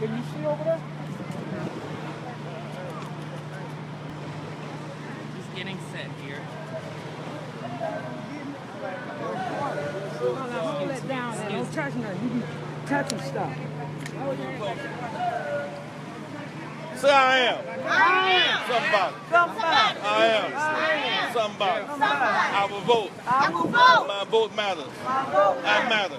Can you see over there? Just getting set here. Hold it down and don't touch nothing. You be touching stuff. Say I am. I am. Somebody. Somebody. I am. Somebody. I will vote. I will vote. My vote matters. My vote I matter.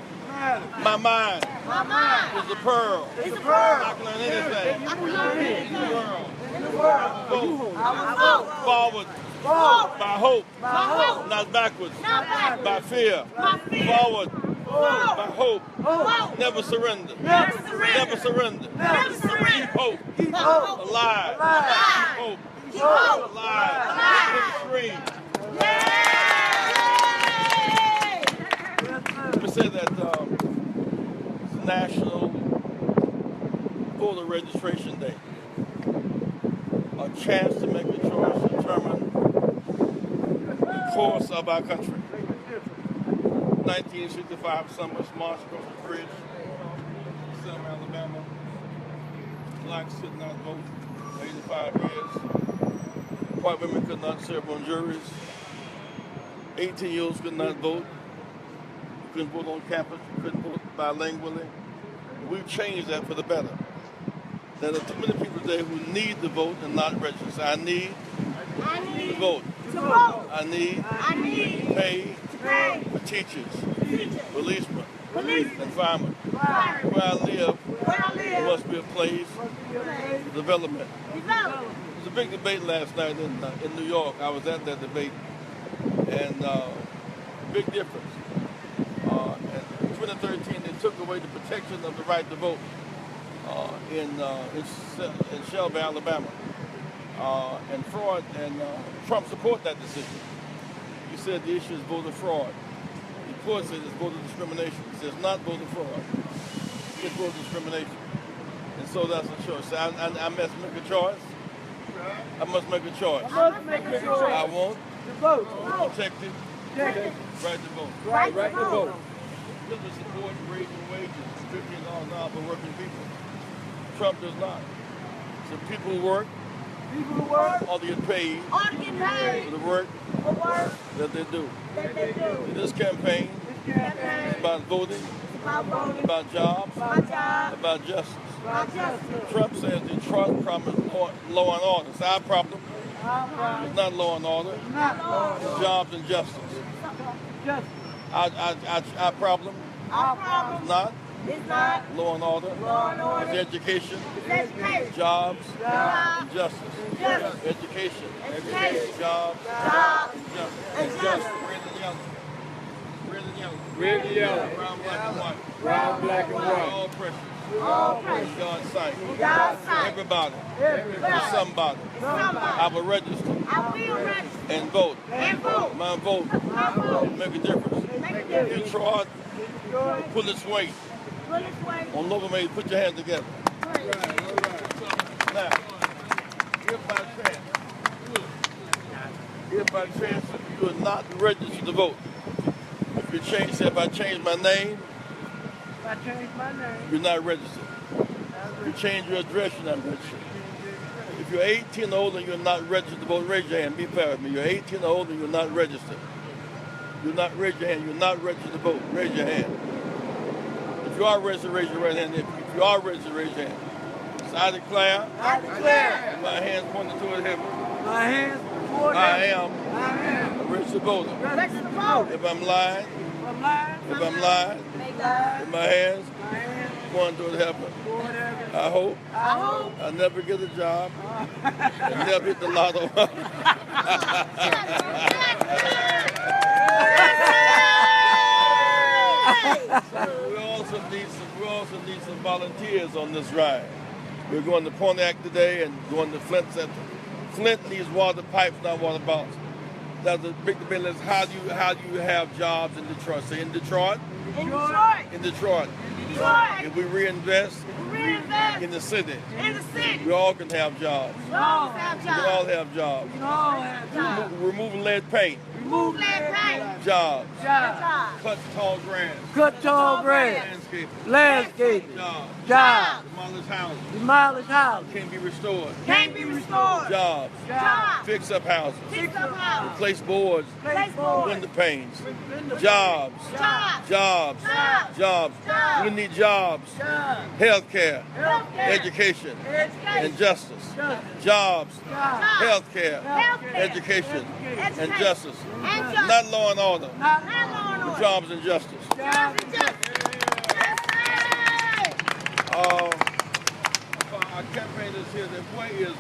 My mind My mind is a pearl. is a pearl. I can learn anything. I can learn In anything. the world. In the world. Vote. I will vote. Forward. Forward. By hope. By hope. Not backwards. Not backwards. By fear. By fear. Forward. Forward. By hope. Hope. Never surrender. Never surrender. Never surrender. Never surrender. Keep hope. Keep hope. Alive. Alive. Keep hope. Keep hope. Alive. Alive. Extreme. Yay! Let me say that it's National Voter Registration Day. A chance to make a choice to determine the course of our country. 1965, Summers March across the bridge, Selma, Alabama. Blacks could not vote for 85 years. White women could not serve on juries. 18-year-olds could not vote. You couldn't vote on campus. You couldn't vote bilingually. We've changed that for the better. There are too many people today who need to vote and not register. I need to vote. To vote. I need to pay pay for teachers, policemen, policemen, and firemen. firemen. Where I live, Where I there live. must be a place for development. Develop. There was a big debate last night in New York. I was at that debate, and big difference. In 2013, they took away the protection of the right to vote in Shelby, Alabama. And Freud and Trump support that decision. He said the issue is voter fraud. The court said it's voter discrimination. He says not voter fraud. It's voter discrimination. And so that's a choice. So I must make a choice. I must make a choice. I want To vote. protected Check it. right to vote. Right to vote. Bill support raising wages, $15 an hour for working people. Trump does not. So people who work People who work. ought to get paid Ought to get paid for the work for work that they do. that they do. This campaign Campaign is about voting, about voting, about jobs, my job, about justice. my justice. Trump says Detroit promised law and order. It's our problem. It's not law and order. It's jobs and justice. Just Our problem Our is problem not is not law and order. law and order, It's education, it's education, jobs, job, and justice. justice, Education, Education. jobs, job, and justice. and justice. Red and yellow. Red and yellow. red and yellow. Brown, black, and white. Brown, black, and white. All precious. All In praise. God's sight. God's sight. Everybody Everybody. is somebody. Somebody. I will register I will register and vote. and vote. My vote My vote make a difference. make a difference. Detroit, pull its weight. Put its way. On Local Made, put your hands together. Now, if by chance you are not registered to vote, if you change, say if I change my name, If I change my name. you're not registered. If you change your address, you're not registered. If you're 18 or older and you're not registered to vote, raise your hand. Be fair with me. You're 18 or older and you're not registered. You're not, raise your hand. You're not registered to vote. Raise your hand. If you are registered, raise your right hand. If you are registered, raise your hand. So I declare, I declare my hands pointing toward heaven, My hands toward I heaven. am I am. a registered voter. register to vote. If I'm lying, I'm lying. if I'm lying, May God, with my hands My hands pointing toward heaven, toward heaven. I hope I hope I never get a job and never hit the lotto. We also need some volunteers on this ride. We're going to Pontiac today and going to Flint Center. Flint needs water pipes, not water bottles. That's a big debate. Is how do you have jobs in Detroit? Say in Detroit, in Detroit, in Detroit. Detroit, If we reinvest reinvest in the city, in the city. we all can have jobs. We all have We can all jobs. have jobs. We all have jobs. Removing lead paint. Remove Remove lead paint. Jobs. Jobs. Cut tall grass. Cut tall grass. Landscaping. Landscaping. Jobs. Jobs. Demolish houses. Demolish houses. Can't be restored. Can't be restored. Jobs. Jobs. Fix up houses. Fix up houses. Replace boards. Place boards. Window panes. Jobs. Jobs. Jobs. Jobs. Jobs. Jobs. We need jobs. Healthcare. Healthcare. Education. Education. And justice. Jobs. Healthcare. Healthcare. Education. And Education. justice. And justice. Not law and order. Not law and order. Jobs and justice. Jobs and justice. Our campaign is here. Where is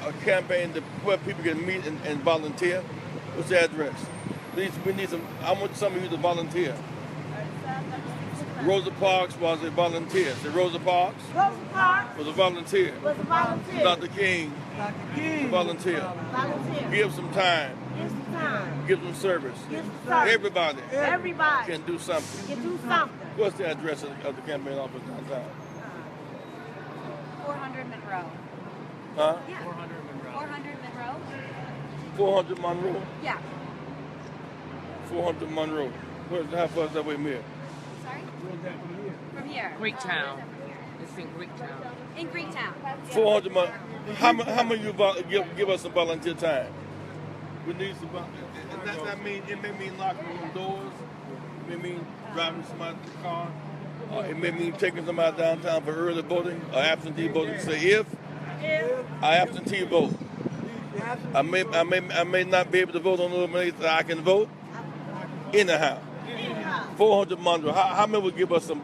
a campaign where people can meet and volunteer? What's the address? We need some. I want some of you to volunteer. Rosa Parks was a volunteer. Say Rosa Parks Rosa Parks was a volunteer. was a volunteer. Dr. King, volunteer. Volunteer. Give some time. Give some time. Give some service. Give some service. Everybody Everybody can do something. can do something. What's the address of the campaign office downtown? 400 Monroe. Huh? Yeah. 400 Monroe. 400 Monroe. Yeah. 400 Monroe. How far is that way from here? Sorry? From here. Greektown. It's in Greektown. In Greektown. 400 Monroe. How many of you give us some volunteer time? We need some volunteer. That mean it may mean locking room doors. It may mean driving somebody to the car. It may mean taking somebody downtown for early voting or absentee voting. Say if I absentee vote, I may not be able to vote on the elimination that I can vote anyhow. 400 Monroe. How many would give us some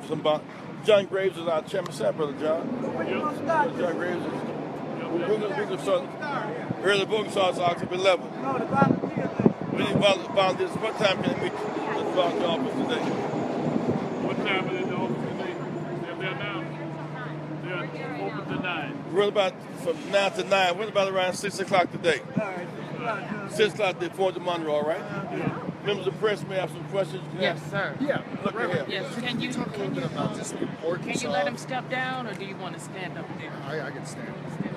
John Graves is our chairman. Say, Brother John. John Graves is. We're going to start. Early voting starts October 11th. No, the volunteers. We need volunteers. What time can we meet at the volunteer office today? What time is it in the office today? They're there now? They're open to 9. We're about from 9 to 9. We're about around 6 o'clock today. All right. 6 o'clock today, 400 Monroe, all right? Members of the press may have some questions. Yes, sir. Yeah. Look at him. Yes. Can you Talk a little bit about just the importance can you let of- him step down, or do you want to stand up there? I can stand.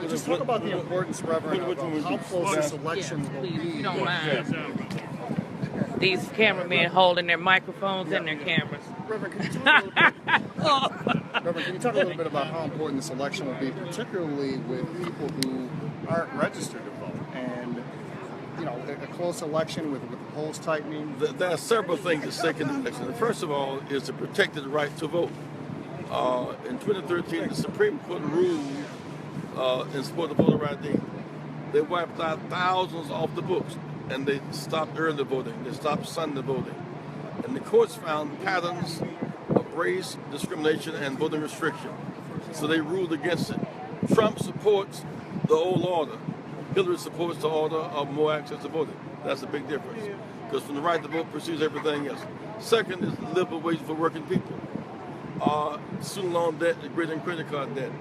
Just talk about the importance, Reverend, Which one would of how you- close this election Yes, will please, if be. you don't mind. Yeah. These cameramen holding their microphones and their cameras. Reverend, can you talk a little bit? Reverend, can you talk a little bit about how important this election will be, particularly with people who aren't registered to vote, and a close election with the polls tightening? There are several things at stake in the election. First of all is to protect the right to vote. In 2013, the Supreme Court ruled in support of voter ID. They wiped out thousands off the books, and they stopped early voting. They stopped Sunday voting. And the courts found patterns of race, discrimination, and voting restriction. So they ruled against it. Trump supports the old order. Hillary supports the order of more access to voting. That's a big difference. Because from the right to vote precedes everything else. Second is livable wage for working people. Student loan debt, greater than credit card debt.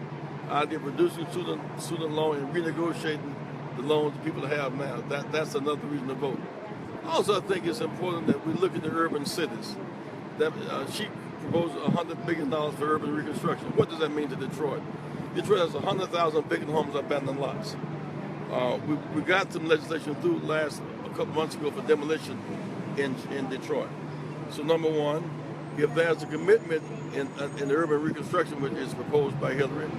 Idea of reducing student loan and renegotiating the loans that people have now. That's another reason to vote. Also, I think it's important that we look at the urban cities. She proposed $100 billion for urban reconstruction. What does that mean to Detroit? Detroit has 100,000 vacant homes, abandoned lots. We got some legislation through a couple months ago for demolition in Detroit. So number one, if there's a commitment in the urban reconstruction, which is proposed by Hillary,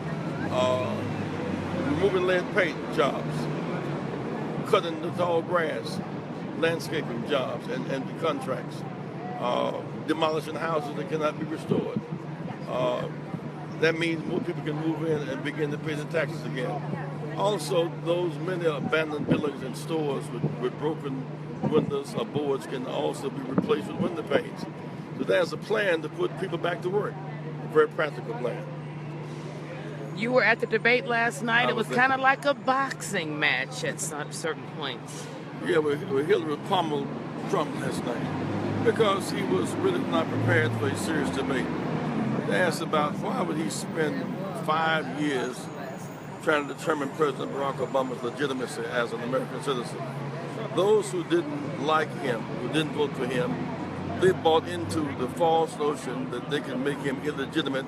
removing lead paint jobs, cutting the tall grass, landscaping jobs and contracts, demolishing houses that cannot be restored. That means more people can move in and begin to pay the taxes again. Also, those many abandoned buildings and stores with broken windows or boards can also be replaced with window panes. So there's a plan to put people back to work, a very practical plan. You were at the debate last night. I It was was kind of like a boxing match at some certain points. Yeah, well, Hillary pummeled Trump last night because he was really not prepared for a serious debate. They asked about why would he spend 5 years trying to determine President Barack Obama's legitimacy as an American citizen. Those who didn't like him, who didn't vote for him, they bought into the false notion that they could make him illegitimate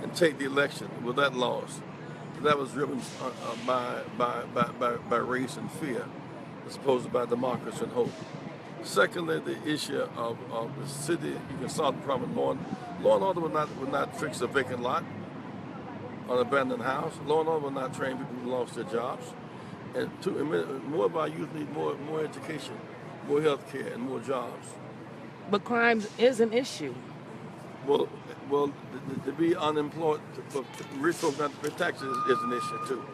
and take the election with that loss. That was driven by race and fear, as opposed to by democracy and hope. Secondly, the issue of the city, you can solve the problem. Law and order will not fix a vacant lot, an abandoned house. Law and order will not train people who lost their jobs. And more of our youth need more education, more health care, and more jobs. But crime is an issue. Well, to be unemployed, for rich folks not to pay taxes is an issue too.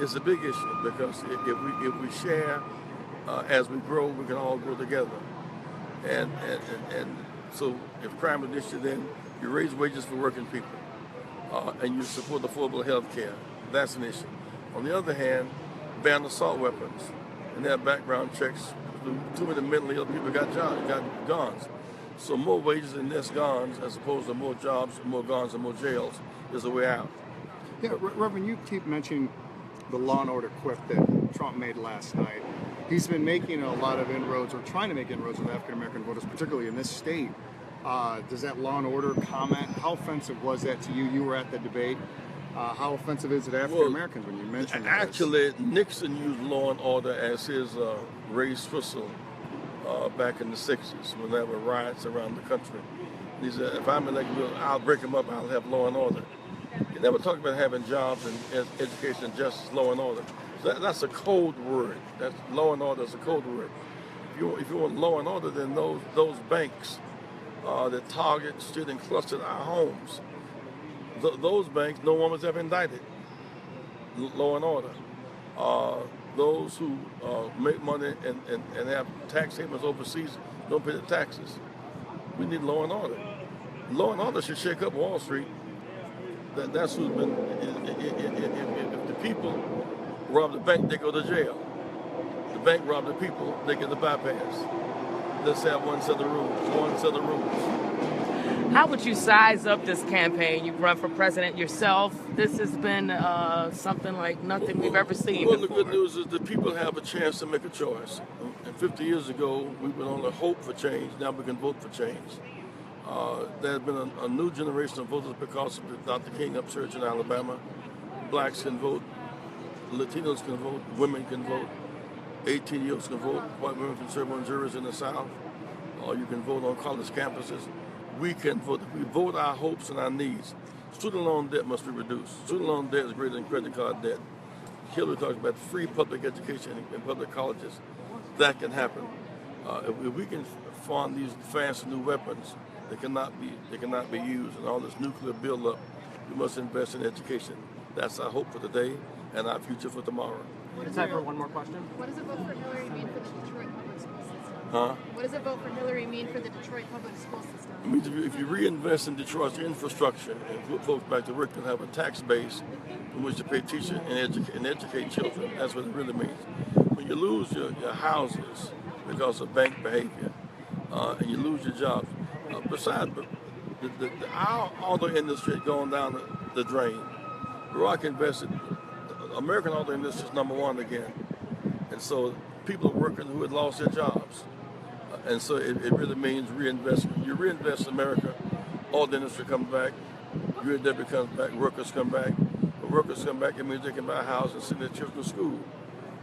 It's a big issue because if we share as we grow, we can all grow together. And so if crime is an issue, then you raise wages for working people and you support affordable health care. That's an issue. On the other hand, ban assault weapons and have background checks. Too many mentally ill people got guns. So more wages and less guns as opposed to more jobs, more guns and more jails is the way out. Yeah, Reverend, you keep mentioning the law and order quip that Trump made last night. He's been making a lot of inroads, or trying to make inroads with African American voters, particularly in this state. Does that law and order comment, how offensive was that to you? You were at the debate. How offensive is it to African Americans when you mention that? Actually, Nixon used law and order as his race whistle back in the 60s when there were riots around the country. He said, if I'm elected, I'll break them up, I'll have law and order. He never talked about having jobs and education and justice, law and order. So that's a code word. That's law and order is a code word. If you want law and order, then those banks that target, stood and clustered our homes, those banks, no one was ever indicted. Law and order. Those who make money and have tax havens overseas don't pay the taxes. We need law and order. Law and order should shake up Wall Street. That's who's been. If the people rob the bank, they go to jail. The bank rob the people, they get the bypass. Let's have one set of rules. One set of rules. How would you size up this campaign? You've run for president yourself. This has been something like nothing we've ever seen Well, before. the good news is that people have a chance to make a choice. And 50 years ago, we would only hope for change. Now we can vote for change. There's been a new generation of voters because of the Dr. King upsurge in Alabama. Blacks can vote, Latinos can vote, women can vote, 18-year-olds can vote, white women can serve on juries in the South, or you can vote on college campuses. We can vote. We vote our hopes and our needs. Student loan debt must be reduced. Student loan debt is greater than credit card debt. Hillary talks about free public education in public colleges. That can happen. If we can fund these fancy new weapons that cannot be used, and all this nuclear buildup, we must invest in education. That's our hope for today and our future for tomorrow. Time for one more question. What does a vote for Hillary mean for the Detroit public school system? Huh? What does a vote for Hillary mean for the Detroit public school system? It means if you reinvest in Detroit's infrastructure and put folks back to work and have a tax base in which to pay teachers and educate children, that's what it really means. When you lose your houses because of bank behavior and you lose your jobs, besides, our auto industry has gone down the drain. Barack invested, the American auto industry is number one again. And so people are working who had lost their jobs. And so it really means reinvestment. You reinvest in America, all the industry comes back, UAW comes back, workers come back. When workers come back, it means they can buy a house and send their children to school.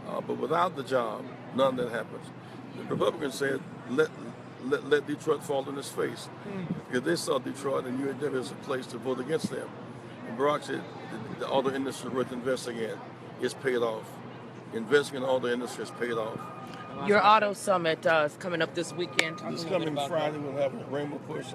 But without the job, none of that happens. The Republicans said, let Detroit fall on its face. Because they saw Detroit and UAW as a place to vote against them. And Barack said, the auto industry is worth investing in. It's paid off. Investing in the auto industry is paid off. Your auto summit is coming up this weekend. This coming Friday, we'll have a Rainbow Push.